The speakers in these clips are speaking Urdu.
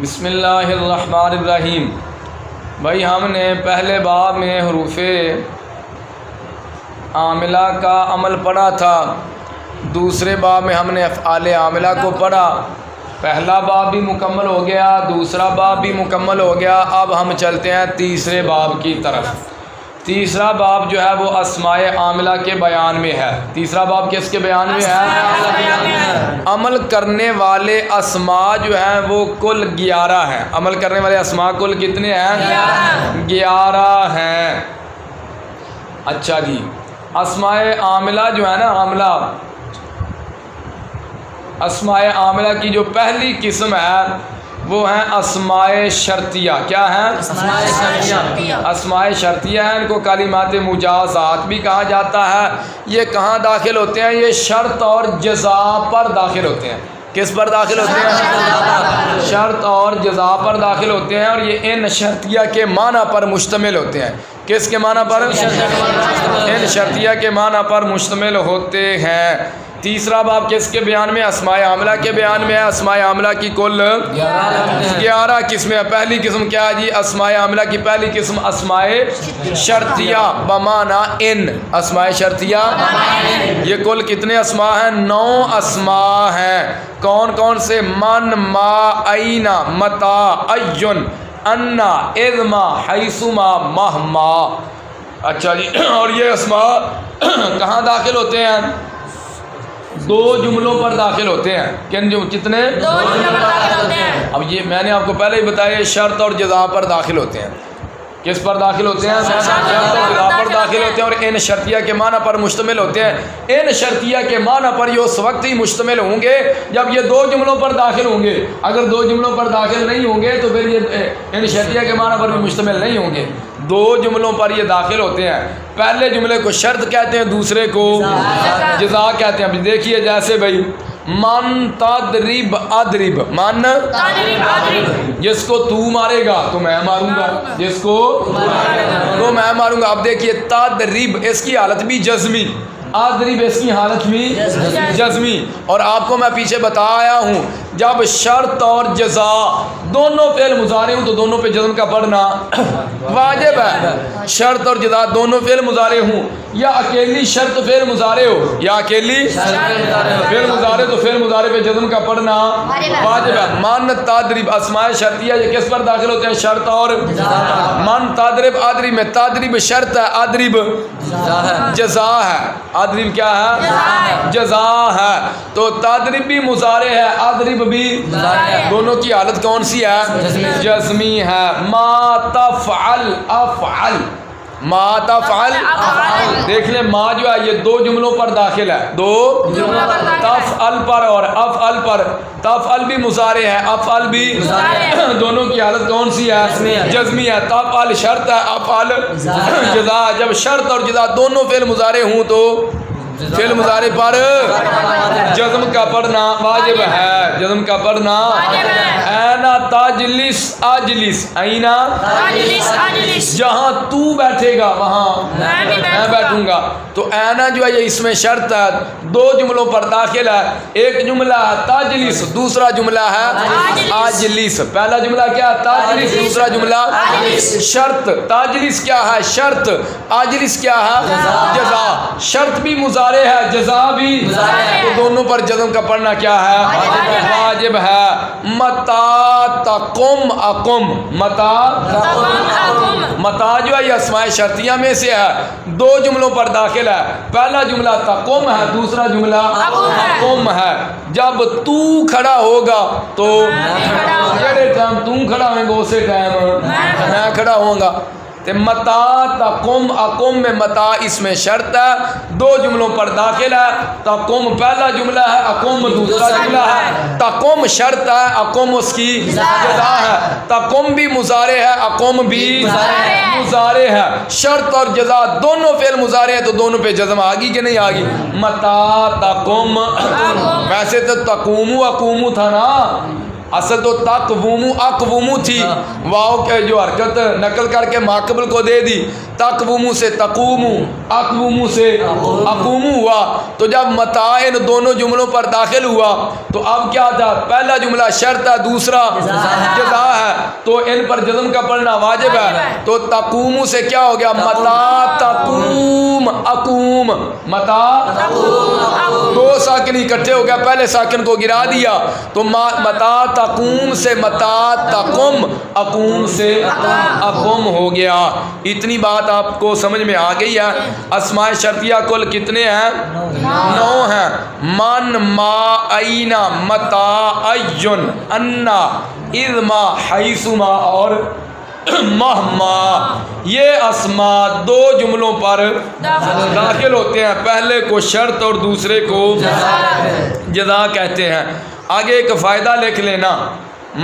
بسم اللہ الرحمن الرحیم۔ بھائی ہم نے پہلے باب میں حروف عاملہ کا عمل پڑھا تھا، دوسرے باب میں ہم نے افعال عاملہ کو پڑھا۔ پہلا باب بھی مکمل ہو گیا، دوسرا باب بھی مکمل ہو گیا۔ اب ہم چلتے ہیں تیسرے باب کی طرف۔ تیسرا باب جو ہے وہ اسماء عاملہ کے بیان میں ہے۔ تیسرا باب کس کے بیان میں ہے؟ عمل کرنے والے اسماء جو ہیں وہ کل 11 ہیں۔ عمل کرنے والے اسماء کل کتنے ہیں؟ 11 ہیں۔ اچھا جی، اسماء عاملہ جو ہے نا، عاملہ اسماء عاملہ کی جو پہلی قسم ہے وہ ہیں اسماء شرطیہ۔ کیا ہیں؟ اسماء شرطیہ ہیں۔ ان کو کلمات مجازات بھی کہا جاتا ہے۔ یہ کہاں داخل ہوتے ہیں؟ یہ شرط اور جزا پر داخل ہوتے ہیں۔ کس پر داخل ہوتے ہیں؟ شرط اور جزا پر داخل ہوتے ہیں، اور یہ ان شرطیہ کے معنی پر مشتمل ہوتے ہیں۔ کس کے معنی پر؟ ان شرطیہ کے معنی پر مشتمل ہوتے ہیں۔ تیسرا باب کس کے بیان میں؟ اسماء عاملہ کے بیان میں ہے۔ اسماء عاملہ کی کل 11 قسمیں ہیں۔ پہلی قسم کیا ہے جی؟ اسماء عاملہ کی پہلی قسم اسماء شرطیہ بمعنی ان۔ اسماء شرطیہ یہ کل کتنے اسماء ہیں؟ 9 اسماء ہیں۔ کون کون سے؟ من، ما، اینا، متا، این، انا، اذما، حیثما، مہما۔ اچھا جی، اور یہ اسماء کہاں داخل ہوتے ہیں؟ 2 جملوں پر داخل ہوتے ہیں۔ کتنے؟ 2 جملوں پر داخل ہوتے ہیں۔ اب یہ میں نے آپ کو پہلے ہی بتایا، شرط اور جزا پر داخل ہوتے ہیں۔ کس پر داخل ہوتے ہیں؟ شرط اور جزا پر داخل ہوتے ہیں، اور ان شرطیہ کے معنی پر مشتمل ہوتے ہیں۔ ان شرطیہ کے معنی پر یہ اس وقت ہی مشتمل ہوں گے جب یہ 2 جملوں پر داخل ہوں گے۔ اگر 2 جملوں پر داخل نہیں ہوں گے تو پھر یہ ان شرطیہ کے معنی پر بھی مشتمل نہیں ہوں گے۔ 2 جملوں پر یہ داخل ہوتے ہیں۔ پہلے جملے کو شرط کہتے ہیں، دوسرے کو جزا کہتے ہیں۔ اب دیکھیے، جیسے بھائی من تضرب اضرب، من جس کو تو مارے گا تو میں ماروں گا، جس کو تو میں ماروں گا۔ اب دیکھیے، تضرب اس کی حالت بھی جزمی، اضرب اس کی حالت بھی جزمی۔ اور آپ کو میں پیچھے بتایا ہوں، جب شرط اور جزا دونوں فعل مضارع ہوں تو دونوں پہ جزم کا پڑھنا واجب ہے۔ شرط اور جزا دونوں فعل مضارع ہوں، یا اکیلی شرط فعل مضارع ہو یا اکیلی فعل مضارع، تو فعل مضارع پہ جزم کا پڑھنا واجب ہے۔ من تضرب، اسماء شرطیہ یہ کس پر داخل ہوتے ہیں؟ شرط اور من تضرب اضرب میں تضرب شرط ہے، اضرب جزا ہے۔ اضرب کیا ہے؟ جزا ہے۔ تو تضرب بھی مضارع ہے، اضرب بھی، دونوں کی حالت کون سی ہے؟ جزمی ہے۔ ما تفعل افعل، ما تفعل دیکھ لیں، ما جو ہے یہ 2 جملوں پر داخل ہے، 2 تفعل پر اور افعل پر۔ تفعل بھی مضارع ہے، افعل بھی، دونوں کی حالت کون سی ہے؟ جزمی ہے۔ تفعل شرط ہے، افعل جزا۔ جب شرط اور جزا دونوں فعل مضارع ہوں تو فعل مضارع پر جزم کا پڑھنا واجب ہے، جزم کا پڑھنا۔ اینا تجلس اجلس، اینا جہاں تو بیٹھے گا وہاں میں بیٹھوں گا۔ تو اینا جو ہے یہ اس میں شرط ہے، 2 جملوں پر داخل ہے۔ ایک جملہ ہے تجلس، دوسرا جملہ ہے اجلس۔ پہلا جملہ کیا ہے؟ تجلس، دوسرا جملہ شرط۔ تجلس کیا ہے؟ شرط۔ اجلس کیا ہے؟ جزا۔ شرط بھی مضارع ہے، جزا بھی، تو دونوں پر جزم کا پڑھنا کیا ہے؟ واجب ہے۔ متا تقم اقم، متا متا جو ہے یہ اسماء شرطیہ میں سے ہے، 2 جملوں پر داخل ہے۔ پہلا جملہ تقم ہے، دوسرا جملہ اقم ہے۔ جب تو کھڑا ہوگا تو جڑے ٹائم تم کھڑا ہوئے گا اسی ٹائم میں کھڑا ہوں گا۔ متا تقم اقم میں متا اس میں شرط ہے، 2 جملوں پر داخل ہے۔ تقم پہلا جملہ ہے، اقم دوسرا جملہ ہے۔ تقم شرط ہے، اقم اس کی جزا ہے۔ تقم بھی مضارع ہے، اقم بھی مضارع ہے۔ شرط اور جزا دونوں فعل مضارع ہے تو دونوں پہ جزم آگی کہ نہیں آگی؟ متا تقم، ویسے تو تقوم اقوم تھا نا، اصل تو تقومو اقومو تھی، واو کے جو حرکت نقل کر کے ماقبل کو دے دی، تقومو سے تقومو، اقومو سے اقومو ہوا، تو جب متا ان دونوں جملوں پر داخل ہوا تو اب کیا تھا، پہلا جملہ شرط ہے، دوسرا جزا ہے، تو ان پر جزم کا پڑھنا واجب ہے، تو تقومو سے کیا ہو گیا، متا تقوم اقوم، متا دو ساکن اکٹھے ہو گیا، پہلے ساکن کو گرا دیا تو متا تقوم سے متا تقم، اقوم سے اقم ہو گیا۔ اتنی بات آپ کو سمجھ میں آ گئی ہے۔ اسماء شرطیہ کل کتنے ہیں؟ 9 ہیں۔ من، ما، اینا، متا، این، انا، اذما، حیثما اور مہما، یہ اسماء 2 جملوں پر داخل ہوتے ہیں، پہلے کو شرط اور دوسرے کو جزا کہتے ہیں۔ آگے ایک فائدہ لکھ لینا،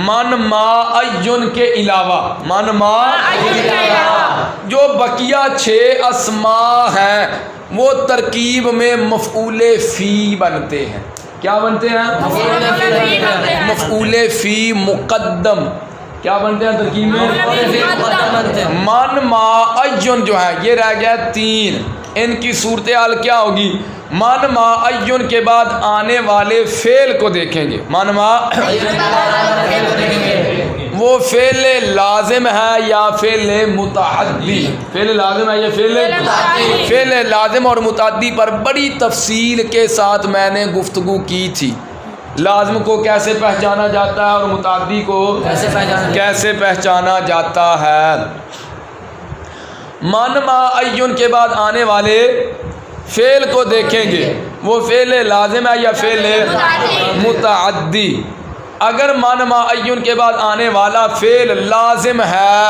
من، ما، این کے علاوہ، من، ما، جو بقیہ 6 اسماء ہیں وہ ترکیب میں مفعول فی بنتے ہیں۔ کیا بنتے ہیں؟ مفعول فی مقدم۔ کیا بنتے ہیں ترکیب میں؟ من، ما، این جو ہے یہ رہ گیا 3، ان کی صورتحال کیا ہوگی؟ من، ما، این کے بعد آنے والے فعل کو دیکھیں گے، من، ما، وہ فعل لازم ہے یا فعل متعدی؟ فعل لازم ہے یا فعل لازم اور متعدی پر بڑی تفصیل کے ساتھ میں نے گفتگو کی تھی۔ لازم کو کیسے پہچانا جاتا ہے اور متعدی کو کیسے پہچانا جاتا ہے۔ من، ما، این کے بعد آنے والے فعل کو دیکھیں گے، وہ فعل لازم ہے یا فعل متعدی؟ اگر من، ما، این کے بعد آنے والا فعل لازم ہے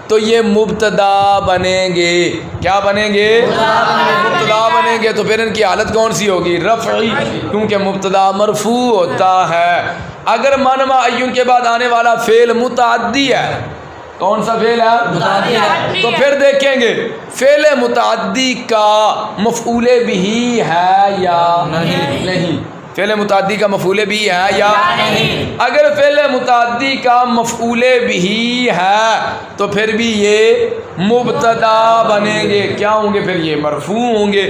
تو یہ مبتدا بنیں گے۔ کیا بنیں گے؟ مبتدا بنیں گے، تو پھر ان کی حالت کون سی ہوگی؟ رفعی، کیونکہ مبتدا مرفوع ہوتا ہے۔ اگر من، ما، این کے بعد آنے والا فعل متعدی ہے، کون سا فعل ہے؟ تو پھر دیکھیں گے فعل متعدی کا مفعول بھی ہے یا نہیں، فعل متعدی کا مفعول بھی ہے یا نہیں۔ اگر فعل متعدی کا مفعول بھی ہے تو پھر بھی یہ مبتدا بنیں گے، کیا ہوں گے پھر؟ یہ مرفوع ہوں گے۔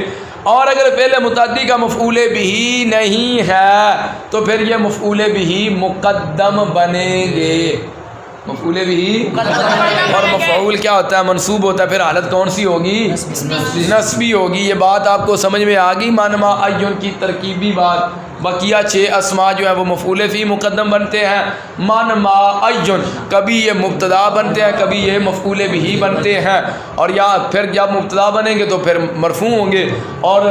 اور اگر فعل متعدی کا مفعول بھی نہیں ہے تو پھر یہ مفعول بھی مقدم بنیں گے، مفعول بھی، اور مفعول کیا ہوتا ہے؟ منصوب ہوتا ہے، پھر حالت کون سی ہوگی؟ نصبی ہوگی۔ یہ بات آپ کو سمجھ میں آ گئی، من، ما، این کی ترکیبی بات۔ بقیہ 6 اسماء جو ہیں وہ مفعول فی مقدم بنتے ہیں۔ من، ما، این کبھی یہ مبتدا بنتے ہیں، کبھی یہ مفعول بھی بنتے ہیں، اور یا پھر جب مبتدا بنیں گے تو پھر مرفوع ہوں گے، اور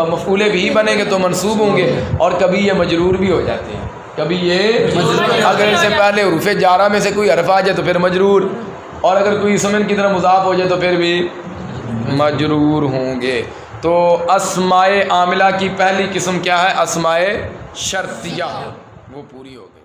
مفعول بھی بنیں گے تو منصوب ہوں گے، اور کبھی یہ مجرور بھی ہو جاتے ہیں، کبھی یہ اگر ان سے پہلے حروف جارہ میں سے کوئی حرف آ جائے تو پھر مجرور، اور اگر کوئی اسم کی طرح مضاف ہو جائے تو پھر بھی مجرور ہوں گے۔ تو اسماء عاملہ کی پہلی قسم کیا ہے؟ اسماء شرطیہ، وہ پوری ہو گئی۔